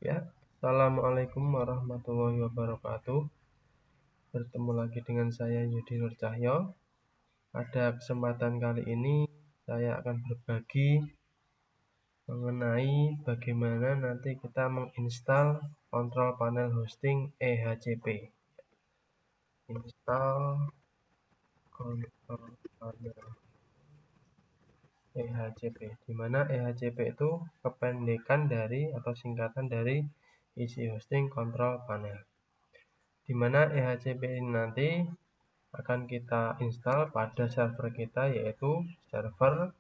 Ya, Assalamualaikum warahmatullahi wabarakatuh. Bertemu lagi dengan saya Yudi Nur Cahyo. Pada kesempatan kali ini saya akan berbagi mengenai bagaimana nanti kita menginstal kontrol panel hosting EHCP. Install kontrol panel EHCP, di mana EHCP itu kependekan dari atau singkatan dari isi hosting control panel, di mana EHCP ini nanti akan kita install pada server kita, yaitu server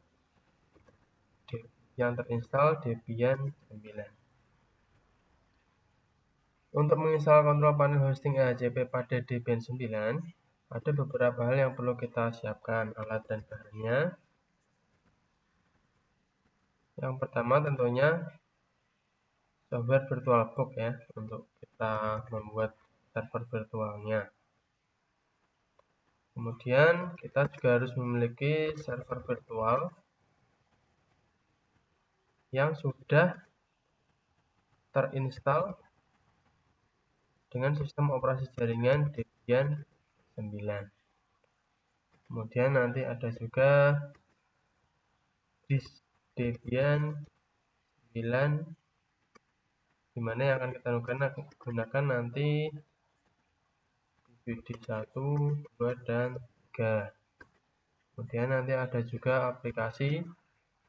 yang terinstall Debian 9. Untuk menginstal kontrol panel hosting EHCP pada Debian 9, ada beberapa hal yang perlu kita siapkan, alat dan bahannya. Yang pertama tentunya software VirtualBox ya, untuk kita membuat server virtualnya. Kemudian kita juga harus memiliki server virtual yang sudah terinstall dengan sistem operasi jaringan Debian 9. Kemudian nanti ada juga disk Debian 9, dimana yang akan kita gunakan nanti DVD 1, 2, dan 3. Kemudian nanti ada juga aplikasi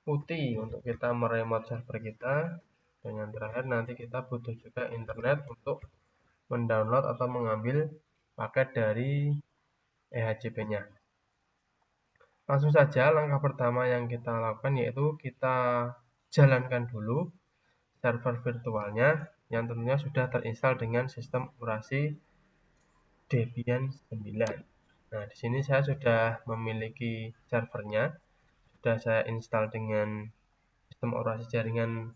PuTTY untuk kita meremote server kita. Dan yang terakhir nanti kita butuh juga internet untuk mendownload atau mengambil paket dari EHCP-nya. Langsung saja langkah pertama yang kita lakukan yaitu kita jalankan dulu server virtualnya yang tentunya sudah terinstall dengan sistem operasi Debian 9. Nah, di sini saya sudah memiliki servernya, sudah saya install dengan sistem operasi jaringan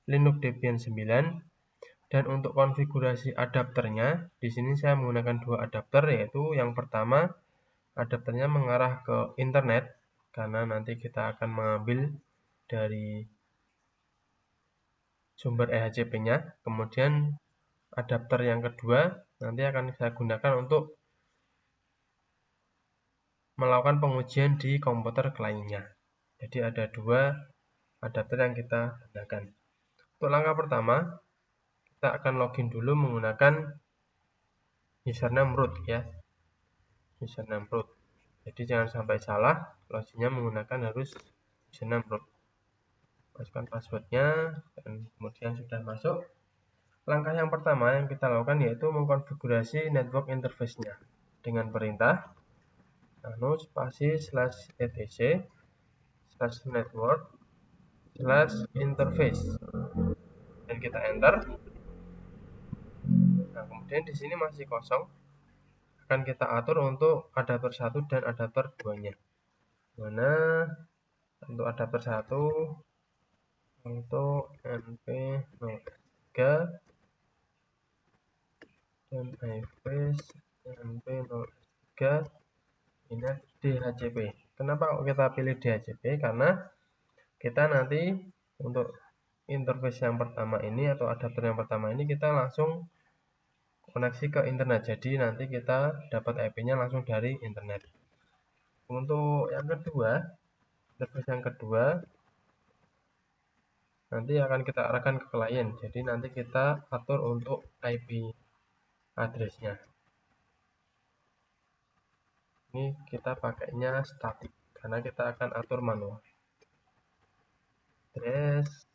Linux Debian 9. Dan untuk konfigurasi adapternya, di sini saya menggunakan dua adapter, yaitu yang pertama adapternya mengarah ke internet karena nanti kita akan mengambil dari sumber EHCP-nya. Kemudian adapter yang kedua nanti akan saya gunakan untuk melakukan pengujian di komputer kliennya. Jadi ada dua adapter yang kita gunakan. Untuk langkah pertama, kita akan login dulu menggunakan username root ya. Username root. Jadi jangan sampai salah, loginnya menggunakan harus username root. Masukkan passwordnya dan kemudian sudah masuk. Langkah yang pertama yang kita lakukan yaitu mengkonfigurasi network interface-nya dengan perintah nano spasi /etc/network/interface dan kita enter. Nah, kemudian di sini masih kosong, akan kita atur untuk adapter 1 dan adapter 2-nya. Mana untuk adapter 1 untuk NP03 dan iFace NP03 ini DHCP. Kenapa kita pilih DHCP? Karena kita nanti untuk interface yang pertama ini atau adapter yang pertama ini kita langsung koneksi ke internet. Jadi nanti kita dapat IP-nya langsung dari internet. Untuk yang kedua, interface yang kedua nanti akan kita arahkan ke klien. Jadi nanti kita atur untuk IP address-nya. Ini kita pakainya static karena kita akan atur manual. Address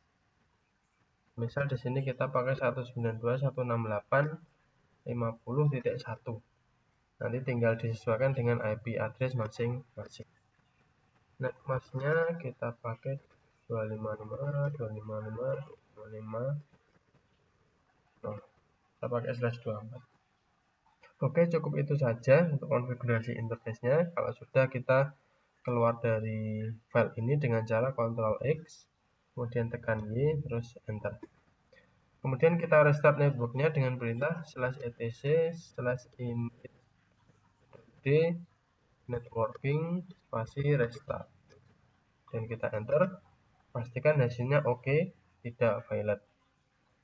misal di sini kita pakai 192.168.50.1. Nanti tinggal disesuaikan dengan IP address masing-masing. Netmask-nya kita pakai 255.255.25. Kita pakai /24. Oke, cukup itu saja untuk konfigurasi interface-nya. Kalau sudah, kita keluar dari file ini dengan cara Ctrl X, kemudian tekan Y, terus enter. Kemudian kita restart network-nya dengan perintah /etc/init networking spasi restart. Dan kita enter. Pastikan hasilnya oke, tidak violate.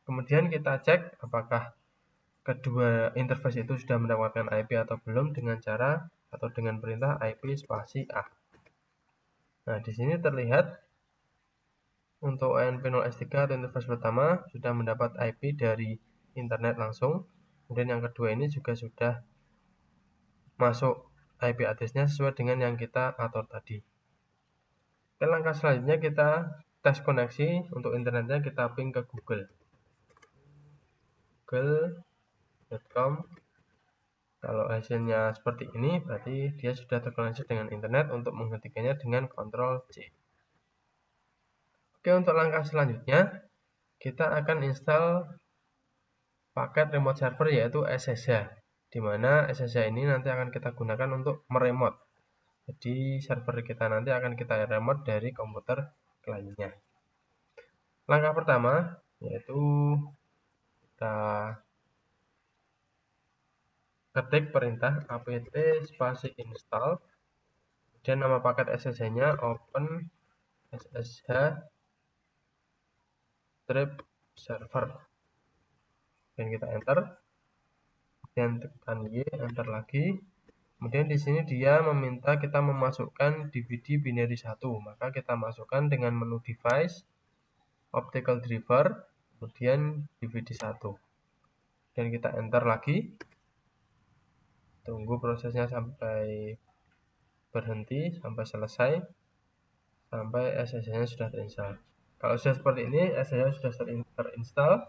Kemudian kita cek apakah kedua interface itu sudah mendapatkan IP atau belum dengan cara atau dengan perintah IP spasi A. Nah, di sini terlihat untuk ANP0S3 atau interface pertama sudah mendapat IP dari internet langsung. Kemudian yang kedua ini juga sudah masuk IP address-nya sesuai dengan yang kita atur tadi. Oke, langkah selanjutnya kita tes koneksi. Untuk internetnya kita ping ke Google. Google.com. Kalau hasilnya seperti ini, berarti dia sudah terkoneksi dengan internet. Untuk menghentikannya dengan Ctrl C. Oke, untuk langkah selanjutnya kita akan install paket remote server yaitu SSH, di mana SSH ini nanti akan kita gunakan untuk meremote. Jadi server kita nanti akan kita remote dari komputer kliennya. Langkah pertama yaitu kita ketik perintah apt spasi install, dan nama paket SSH-nya open ssh strip server, dan kita enter, dan tekan Y, enter lagi. Kemudian di sini dia meminta kita memasukkan DVD binary 1, maka kita masukkan dengan menu device, optical driver, kemudian DVD 1, dan kita enter lagi. Tunggu prosesnya sampai berhenti, sampai selesai, sampai SSH-nya sudah terinstall. Kalau sudah seperti ini, SSH sudah terinstall.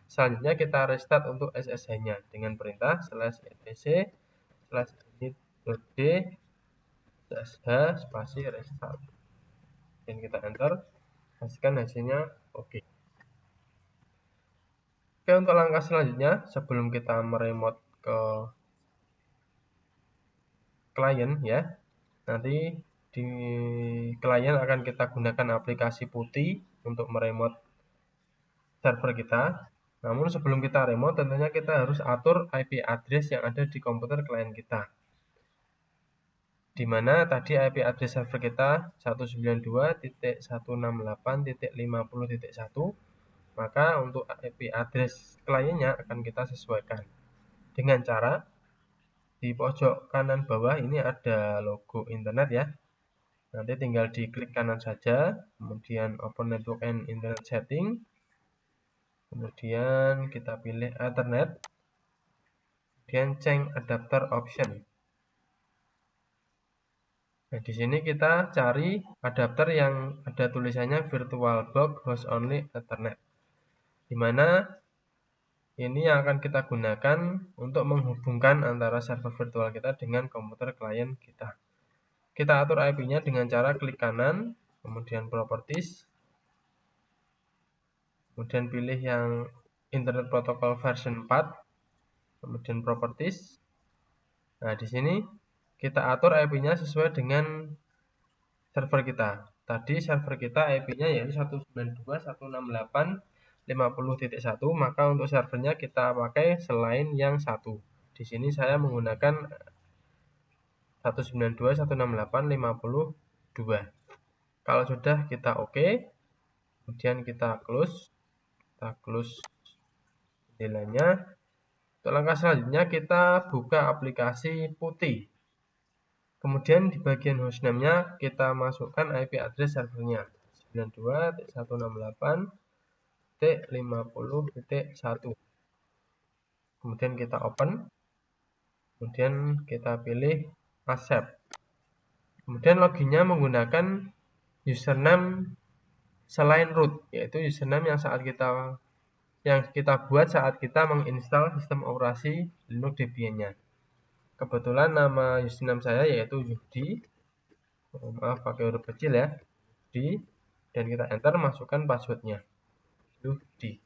Selanjutnya kita restart untuk SSH-nya dengan perintah /etc/init.d /h spasi restart, dan kita enter. Pastikan hasilnya oke. Oke, untuk langkah selanjutnya sebelum kita meremote ke klien ya, nanti di klien akan kita gunakan aplikasi putih untuk meremote server kita. Namun sebelum kita remote, tentunya kita harus atur IP address yang ada di komputer klien kita, di mana tadi IP address server kita 192.168.50.1, maka untuk IP address kliennya akan kita sesuaikan dengan cara di pojok kanan bawah ini ada logo internet ya. Nanti tinggal diklik kanan saja, kemudian open network and internet setting, kemudian kita pilih Ethernet, kemudian change adapter option. Nah, di sini kita cari adapter yang ada tulisannya VirtualBox Host Only Ethernet, di mana ini yang akan kita gunakan untuk menghubungkan antara server virtual kita dengan komputer klien kita. Kita atur IP-nya dengan cara klik kanan, kemudian Properties, kemudian pilih yang Internet Protocol version 4, kemudian Properties. Nah, di sini kita atur IP-nya sesuai dengan server kita. Tadi server kita IP-nya yaitu 192.168.50.1, maka untuk servernya kita pakai selain yang satu. Di sini saya menggunakan 192.168.50.2. Kalau sudah kita oke, kemudian kita close jendelanya. Untuk langkah selanjutnya kita buka aplikasi putih. Kemudian di bagian hostname-nya kita masukkan IP address servernya 92.168.50.1. Kemudian kita open, kemudian kita pilih accept. Kemudian loginnya menggunakan username selain root, yaitu username yang kita buat saat kita menginstal sistem operasi Linux Debian-nya. Kebetulan nama username saya yaitu Yudi, maaf pakai huruf kecil ya, Yudi, dan kita enter, masukkan passwordnya Yudi.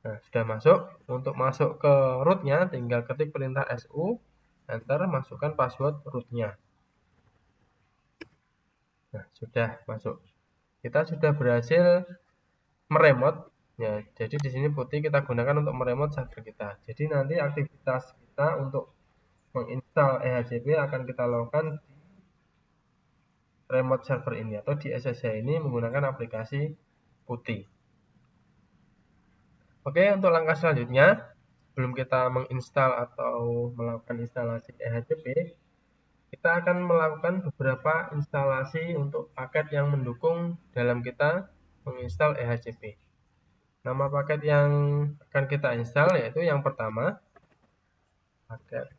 Nah, sudah masuk. Untuk masuk ke rootnya tinggal ketik perintah su, enter, masukkan password rootnya. Nah, sudah masuk. Kita sudah berhasil meremote ya. Jadi di sini putih kita gunakan untuk meremote server kita. Jadi nanti aktivitas kita untuk menginstal EHCP akan kita lakukan di remote server ini atau di SSH ini menggunakan aplikasi putih. Oke, untuk langkah selanjutnya, sebelum kita menginstal atau melakukan instalasi EHCP, kita akan melakukan beberapa instalasi untuk paket yang mendukung dalam kita menginstal EHCP. Nama paket yang akan kita install yaitu yang pertama, paket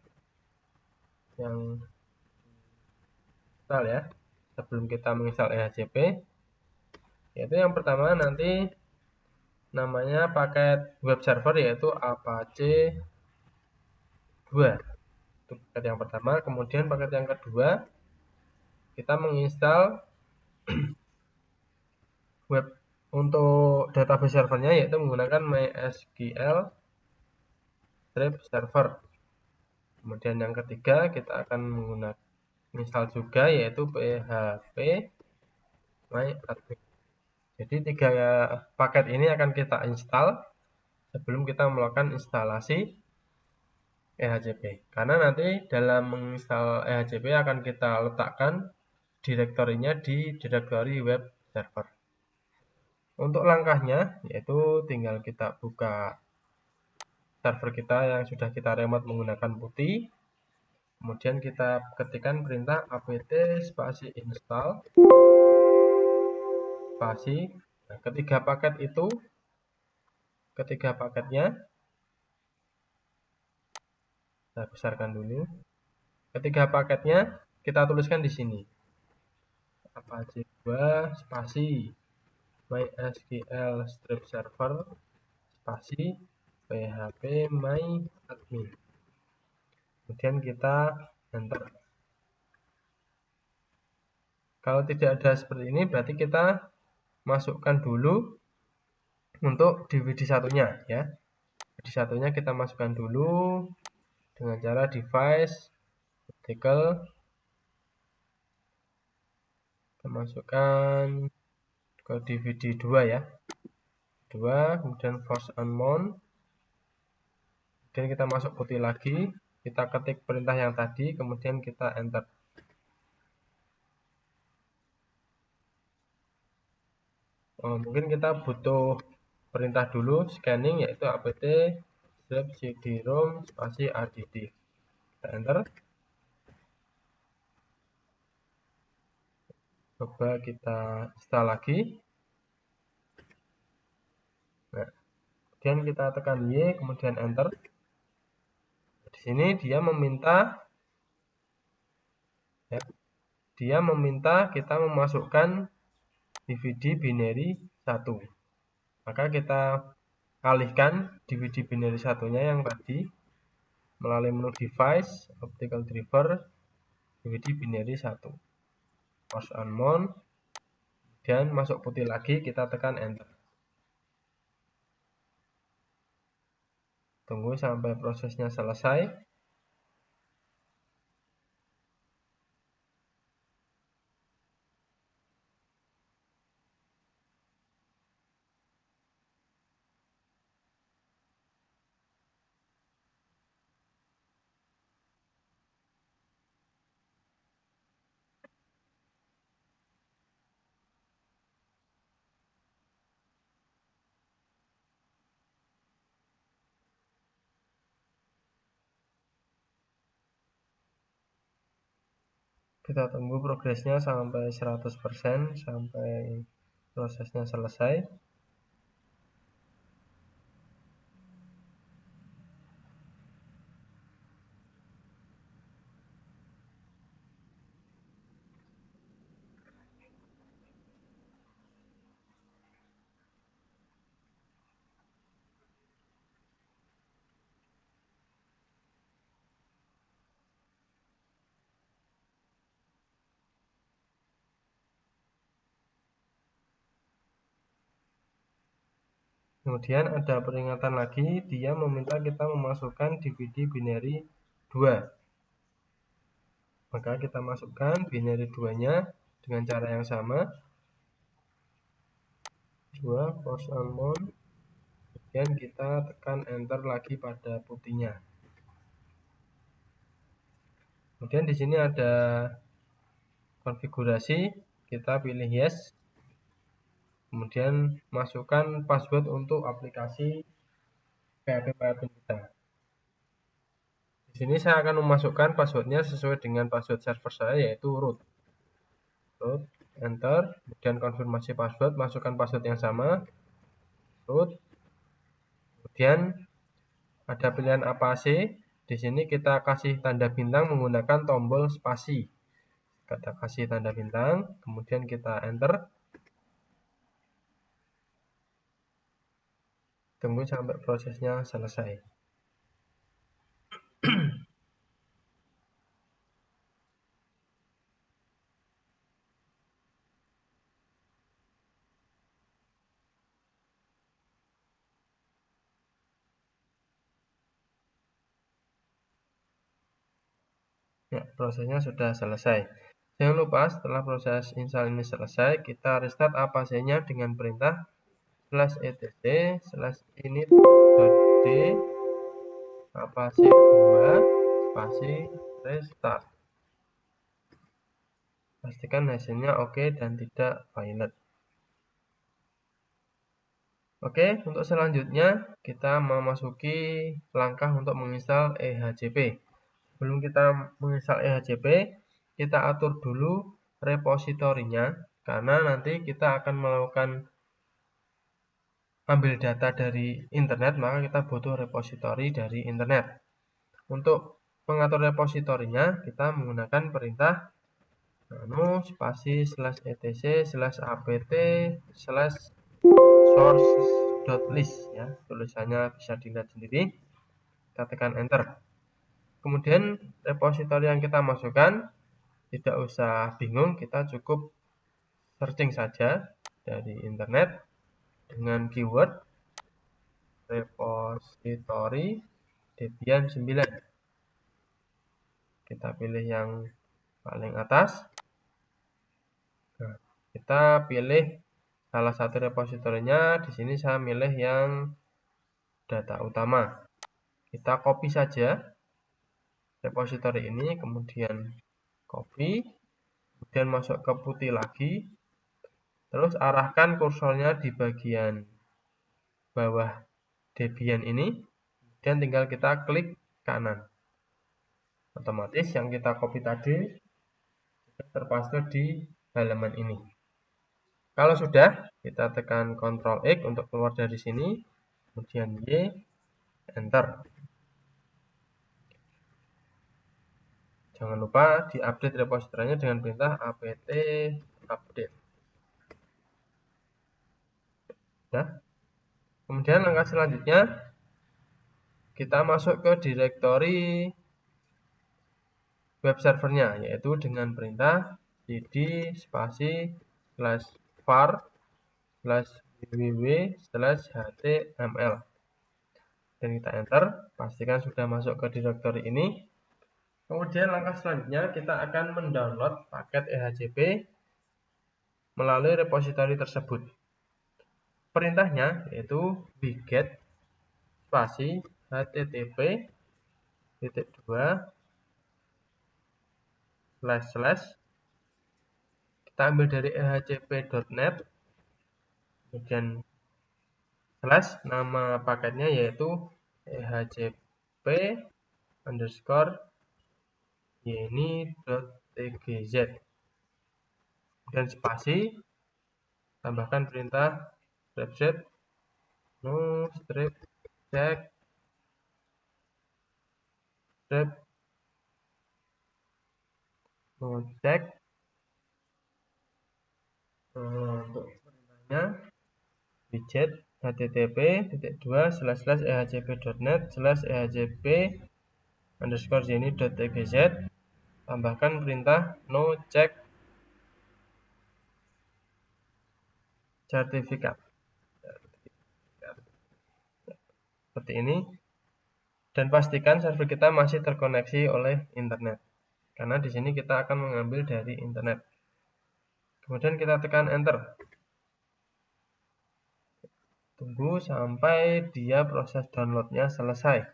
yang install ya, sebelum kita menginstal EHCP, yaitu yang pertama nanti namanya paket web server yaitu Apache 2. Itu paket yang pertama. Kemudian paket yang kedua, kita menginstal web untuk database servernya yaitu menggunakan MySQL server. Kemudian yang ketiga kita akan menggunakan install juga yaitu PHP MyAdmin. Jadi 3 paket ini akan kita install sebelum kita melakukan instalasi EHCP. Karena nanti dalam menginstal EHCP akan kita letakkan direktorinya di direktori web server. Untuk langkahnya yaitu tinggal kita buka server kita yang sudah kita remote menggunakan putih. Kemudian kita ketikkan perintah apt spasi install spasi. Nah, ketiga paketnya saya besarkan dulu. Ketiga paketnya kita tuliskan di sini. Apache 2 spasi MySQL strip server spasi PHP MyAdmin. Kemudian kita enter. Kalau tidak ada seperti ini berarti kita masukkan dulu untuk DVD satunya ya. DVD satunya kita masukkan dulu dengan cara device artikel, kita masukkan ke DVD 2 ya. 2, kemudian force unknown. Kemudian kita masuk putih lagi, kita ketik perintah yang tadi, kemudian kita enter. Mungkin kita butuh perintah dulu scanning yaitu apt cd-rom spasi add. Kita enter. Coba kita install lagi. Nah, kemudian kita tekan Y, kemudian enter. Di sini dia meminta kita memasukkan DVD binary 1. Maka kita alihkan DVD binary satunya yang tadi melalui menu device, optical driver, DVD binary 1. Force unknown, dan masuk putih lagi, kita tekan enter. Tunggu sampai prosesnya selesai. Kita tunggu progresnya sampai 100% sampai prosesnya selesai. Kemudian ada peringatan lagi, dia meminta kita memasukkan DVD binary 2. Maka kita masukkan binary 2-nya dengan cara yang sama. 2 force unknown. Kemudian kita tekan enter lagi pada putihnya. Kemudian di sini ada konfigurasi, kita pilih yes. Kemudian masukkan password untuk aplikasi PHP admin kita. Di sini saya akan memasukkan passwordnya sesuai dengan password server saya, yaitu root. Root, enter, kemudian konfirmasi password, masukkan password yang sama, root, kemudian ada pilihan APC. Di sini kita kasih tanda bintang menggunakan tombol spasi. Kita kasih tanda bintang, kemudian kita enter. Tunggu sampai prosesnya selesai. Ya, prosesnya sudah selesai. Jangan lupa setelah proses install ini selesai, kita restart APC-nya dengan perintah /etc/init.d APC2 spasi restart. Pastikan hasilnya oke dan tidak violate. Oke, untuk selanjutnya kita memasuki langkah untuk menginstal EHCP. Sebelum kita menginstal EHCP, kita atur dulu repositorinya, karena nanti kita akan melakukan ambil data dari internet, maka kita butuh repositori dari internet. Untuk mengatur repositorinya, kita menggunakan perintah nano spasi /etc/apt/source.list ya. Tulisannya bisa dilihat sendiri. Kita tekan enter. Kemudian repositori yang kita masukkan tidak usah bingung, kita cukup searching saja dari internet dengan keyword repositori Debian 9. Kita pilih yang paling atas. Nah, kita pilih salah satu repositorinya. Di sini saya milih yang data utama. Kita copy saja repositori ini, kemudian copy, kemudian masuk ke putih lagi, terus arahkan kursornya di bagian bawah Debian ini, dan tinggal kita klik kanan. Otomatis yang kita copy tadi terpaste di halaman ini. Kalau sudah, kita tekan Ctrl X untuk keluar dari sini, kemudian Y, enter. Jangan lupa diupdate repositorinya dengan perintah apt update. Nah, kemudian langkah selanjutnya kita masuk ke direktori web servernya, yaitu dengan perintah cd /var/www/html. Dan kita enter, pastikan sudah masuk ke direktori ini. Kemudian langkah selanjutnya kita akan mendownload paket EHCP melalui repositori tersebut. Perintahnya yaitu wget spasi http:// kita ambil dari ehcp.net, kemudian slash, nama paketnya yaitu ehcp_yeni.tgz, dan spasi, tambahkan perintah reset no strip check strip no check. Untuk perintahnya widget http://ehcp.net/ehcp_yeni.tgz, tambahkan perintah no check sertifikat seperti ini, dan pastikan server kita masih terkoneksi oleh internet, karena di sini kita akan mengambil dari internet. Kemudian kita tekan enter. Tunggu sampai dia proses downloadnya selesai.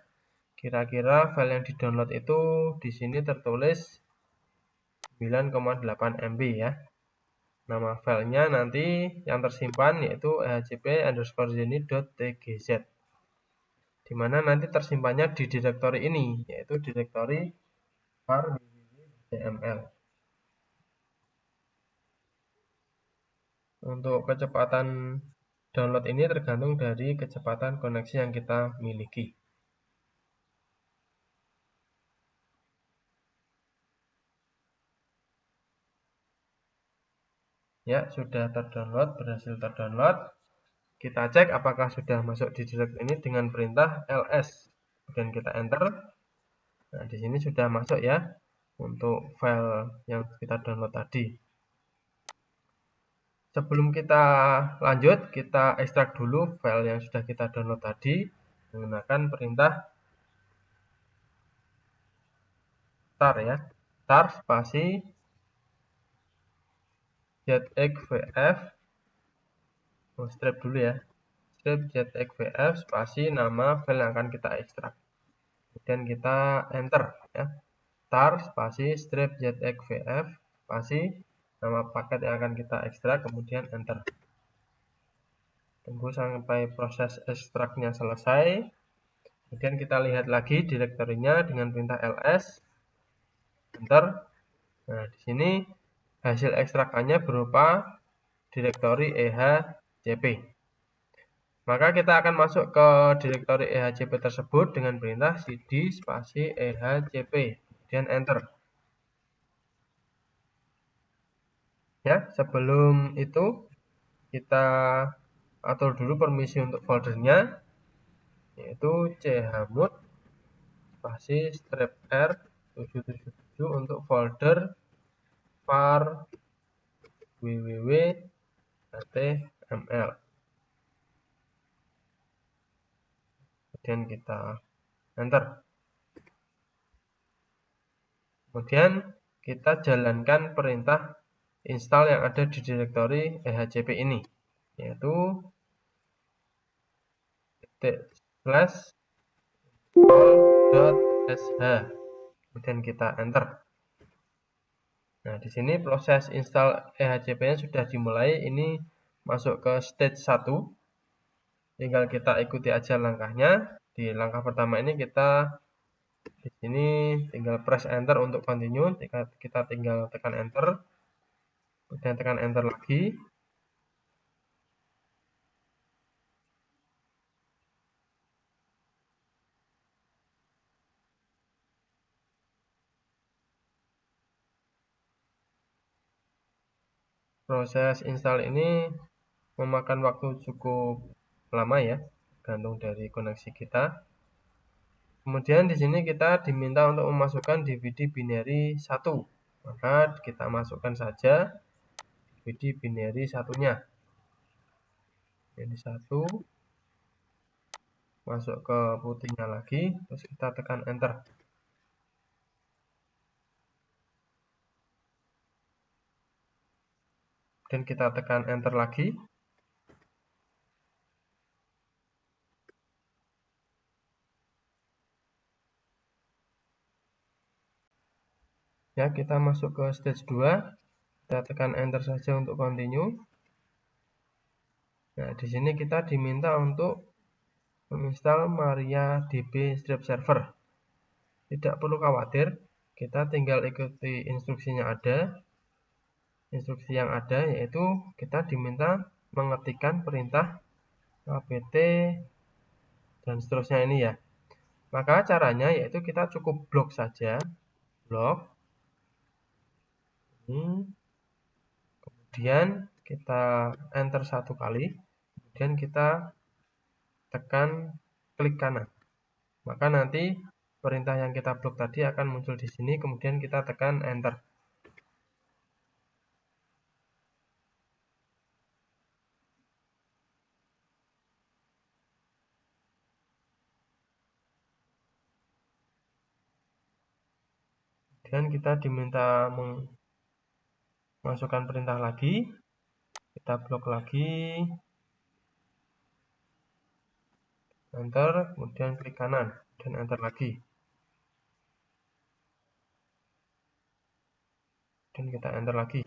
Kira-kira file yang di-download itu di sini tertulis 9,8 MB ya. Nama filenya nanti yang tersimpan yaitu ehcp_yeni.tgz. di mana nanti tersimpannya di direktori ini, yaitu direktori var www.html. Untuk kecepatan download ini tergantung dari kecepatan koneksi yang kita miliki. Ya, sudah terdownload, berhasil terdownload. Kita cek apakah sudah masuk di direktori ini dengan perintah ls. Kemudian kita enter. Nah, di sini sudah masuk ya untuk file yang kita download tadi. Sebelum kita lanjut, kita ekstrak dulu file yang sudah kita download tadi menggunakan perintah tar ya. Tar spasi zxvf. Strip dulu ya. Strip zxvf spasi nama file yang akan kita ekstrak. Kemudian kita enter ya. Tar spasi strip zxvf spasi nama paket yang akan kita ekstrak, kemudian enter. Tunggu sampai proses ekstraknya selesai. Kemudian kita lihat lagi direktorinya dengan perintah ls. Enter. Nah, di sini hasil ekstrakannya berupa direktori ehcp. Maka kita akan masuk ke direktori ehcp tersebut dengan perintah cd spasi ehcp, kemudian enter. Ya, sebelum itu kita atur dulu permisi untuk foldernya, yaitu chmod spasi stripr 777 untuk folder var www.html. Kemudian kita enter. Kemudian kita jalankan perintah install yang ada di direktori ehcp ini, yaitu /install.sh. Kemudian kita enter. Nah, di sini proses install ehcp-nya sudah dimulai. Ini masuk ke stage 1. Tinggal kita ikuti aja langkahnya. Di langkah pertama ini kita di sini tinggal press enter untuk continue. Kita tinggal tekan enter. Kemudian tekan enter lagi. Proses install ini memakan waktu cukup lama ya, tergantung dari koneksi kita. Kemudian di sini kita diminta untuk memasukkan DVD binary 1. Maka kita masukkan saja DVD binary satunya. Jadi 1, masuk ke putihnya lagi, terus kita tekan enter. Dan kita tekan enter lagi. Ya, kita masuk ke stage 2. Kita tekan enter saja untuk continue. Nah, di sini kita diminta untuk menginstal MariaDB Strip Server. Tidak perlu khawatir, kita tinggal ikuti instruksinya ada. Instruksi yang ada yaitu kita diminta mengetikkan perintah apt dan seterusnya ini ya. Maka caranya yaitu kita cukup blok saja, blok ini, kemudian kita enter 1 kali, kemudian kita tekan klik kanan. Maka nanti perintah yang kita blok tadi akan muncul di sini, kemudian kita tekan enter. Dan kita diminta memasukkan perintah lagi, kita blok lagi, enter, kemudian klik kanan, dan enter lagi. Dan kita enter lagi.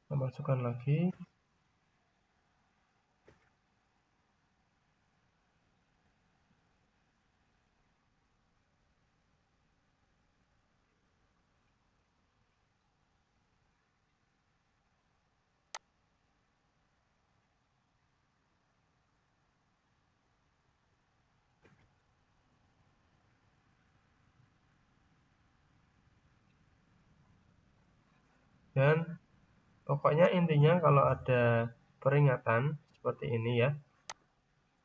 Kita masukkan lagi. Dan pokoknya intinya kalau ada peringatan seperti ini ya,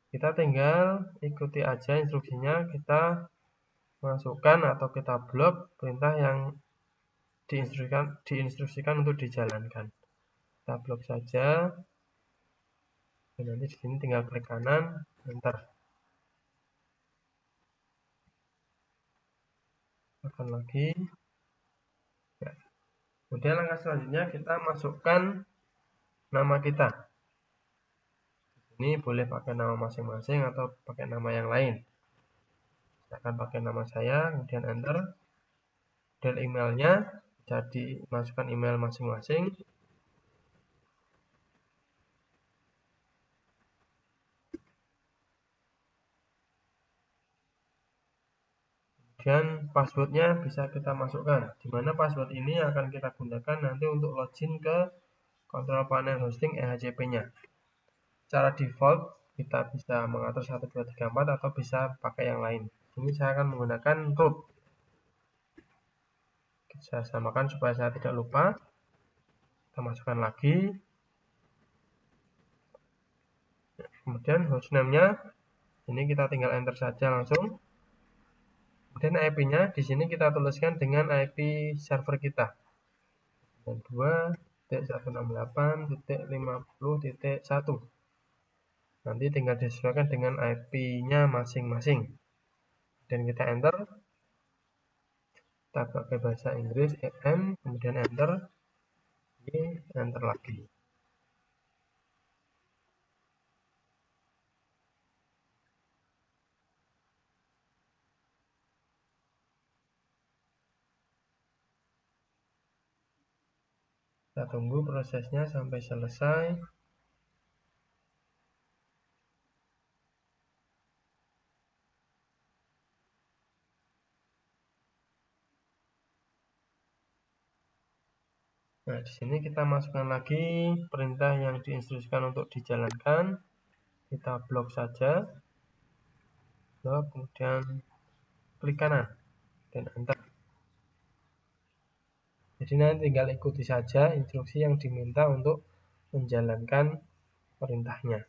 kita tinggal ikuti aja instruksinya, kita masukkan atau kita blok perintah yang diinstruksikan untuk dijalankan. Kita blok saja, dan nanti di sini tinggal klik kanan, enter. Tekan lagi. Ya. Kemudian langkah selanjutnya kita masukkan nama kita. Ini boleh pakai nama masing-masing atau pakai nama yang lain. Saya akan pakai nama saya, kemudian enter. Dan emailnya jadi masukkan email masing-masing. Dan passwordnya bisa kita masukkan, di mana password ini akan kita gunakan nanti untuk login ke kontrol panel hosting EHCP-nya. Secara default kita bisa mengatur 1, 2, 3, 4 atau bisa pakai yang lain. Ini saya akan menggunakan root. Saya samakan supaya saya tidak lupa. Kita masukkan lagi. Kemudian hostname-nya ini kita tinggal enter saja langsung. Kemudian IP-nya di sini kita tuliskan dengan IP server kita. 2.168.50.1. Nanti tinggal disesuaikan dengan IP-nya masing-masing. Dan kita enter. Kita pakai bahasa Inggris EM, kemudian enter. Enter lagi. Kita tunggu prosesnya sampai selesai. Nah, di sini kita masukkan lagi perintah yang diinstruksikan untuk dijalankan. Kita blok saja. Blok, kemudian klik kanan dan enter. Jadi nanti tinggal ikuti saja instruksi yang diminta untuk menjalankan perintahnya.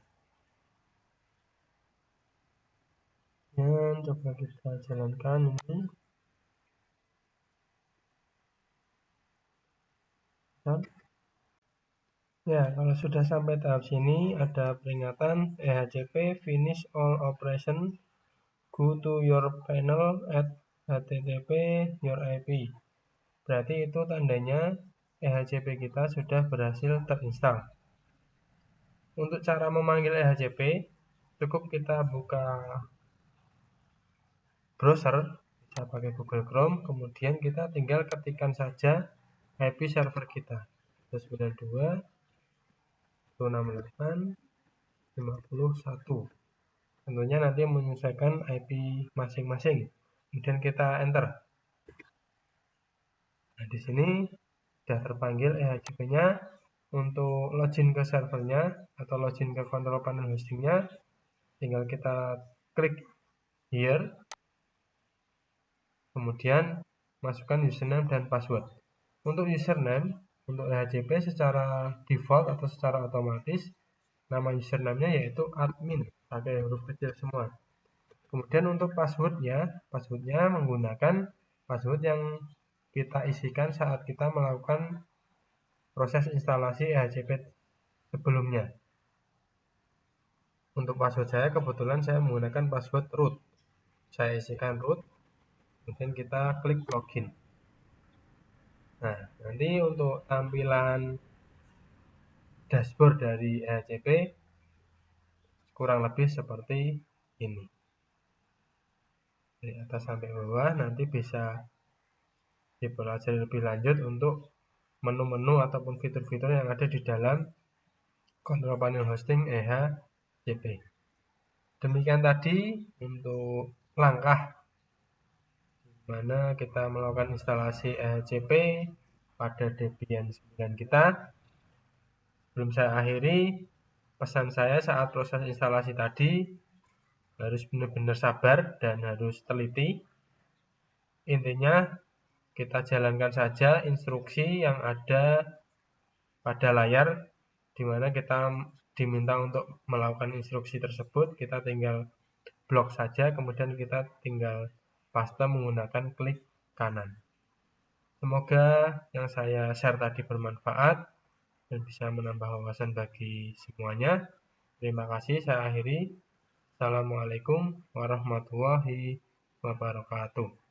Dan coba kita jalankan ini. Ya, kalau sudah sampai tahap sini ada peringatan EHCP finish all operation, go to your panel at http your IP. Berarti itu tandanya EHCP kita sudah berhasil terinstall. Untuk cara memanggil EHCP, cukup kita buka browser, bisa pakai Google Chrome, kemudian kita tinggal ketikkan saja IP server kita, 192.168.50.1. Tentunya nanti menyesuaikan IP masing-masing. Kemudian kita enter. Nah, di sini sudah terpanggil EHCP-nya. Untuk login ke servernya atau login ke kontrol panel hostingnya, tinggal kita klik here, kemudian masukkan username dan password. Untuk username, untuk EHCP secara default atau secara otomatis, nama username-nya yaitu admin, pakai huruf kecil semua. Kemudian untuk passwordnya menggunakan password yang kita isikan saat kita melakukan proses instalasi EHCP sebelumnya. Untuk password saya kebetulan saya menggunakan password root. Saya isikan root, kemudian kita klik login. Nah, nanti untuk tampilan dashboard dari EHCP kurang lebih seperti ini. Dari atas sampai bawah nanti bisa dipelajari lebih lanjut untuk menu-menu ataupun fitur-fitur yang ada di dalam kontrol panel hosting EHCP. Demikian tadi untuk langkah di mana kita melakukan instalasi EHCP pada Debian 9 kita. Sebelum saya akhiri, pesan saya saat proses instalasi tadi harus benar-benar sabar dan harus teliti. Intinya kita jalankan saja instruksi yang ada pada layar, di mana kita diminta untuk melakukan instruksi tersebut. Kita tinggal blok saja, kemudian kita tinggal paste menggunakan klik kanan. Semoga yang saya share tadi bermanfaat dan bisa menambah wawasan bagi semuanya. Terima kasih, saya akhiri. Assalamualaikum warahmatullahi wabarakatuh.